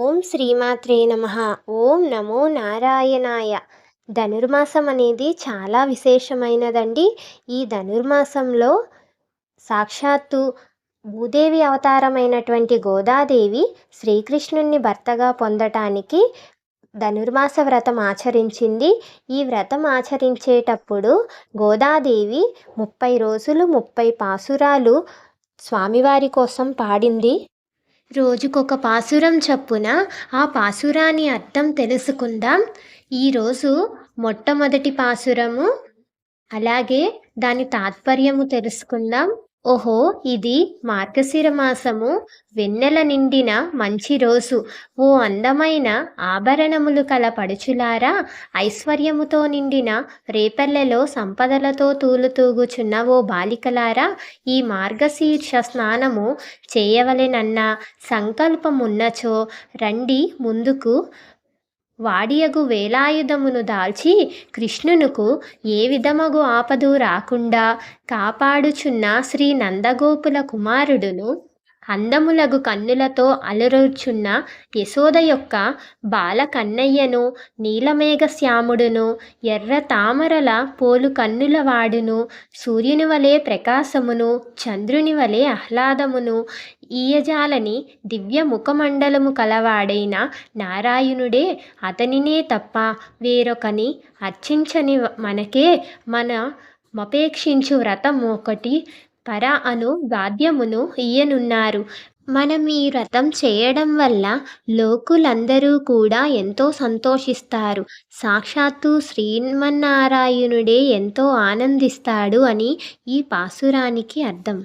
ఓం శ్రీమాత్రే నమః. ఓం నమో నారాయణాయ. ధనుర్మాసం అనేది చాలా విశేషమైనదండి. ఈ ధనుర్మాసంలో సాక్షాత్తు భూదేవి అవతారమైనటువంటి గోదాదేవి శ్రీకృష్ణుణ్ణి భర్తగా పొందటానికి ధనుర్మాస వ్రతం ఆచరించింది. ఈ వ్రతం ఆచరించేటప్పుడు గోదాదేవి 30 రోజులు 30 పాసురాలు స్వామివారి కోసం పాడింది. రోజుకొక పాసురం చొప్పున ఆ పాసురాని అర్థం తెలుసుకుందాం. ఈరోజు మొట్టమొదటి పాసురము, అలాగే దాని తాత్పర్యము తెలుసుకుందాం. ఓహో, ఇది మార్గశిర మాసము, వెన్నెల నిండిన మంచి రోజు. ఓ అందమైన ఆభరణములు కల పడుచులారా, ఐశ్వర్యముతో నిండిన రేపల్లెలో సంపదలతో తూలుతూగుచున్న ఓ బాలికలారా, ఈ మార్గశీర్ష స్నానము చేయవలెనన్న సంకల్పమున్నచో రండి ముందుకు. వాడియగు వేలాయుధమును దాల్చి కృష్ణునకు ఏ విధమగు ఆపదు రాకుండా కాపాడుచున్న శ్రీ నందగోపుల కుమారుడును, అందములగు కన్నులతో అలరుచున్న యశోద యొక్క బాల కన్నయ్యను, నీలమేఘ శ్యాముడును, ఎర్ర తామరల పోలు కన్నుల వాడును, సూర్యుని వలె ప్రకాశమును, చంద్రుని వలె ఆహ్లాదమును ఈయజాలని దివ్య ముఖమండలము కలవాడైన నారాయణుడే, అతనినే తప్ప వేరొకని అర్చించని మనకే మన మపేక్షించు వ్రతం ఒకటి పర అను వాద్యమును ఇయ్యనున్నారు. మనం ఈ వ్రతం చేయడం వల్ల లోకులందరూ కూడా ఎంతో సంతోషిస్తారు. సాక్షాత్తు శ్రీమన్నారాయణుడే ఎంతో ఆనందిస్తాడు అని ఈ పాసురానికి అర్థం.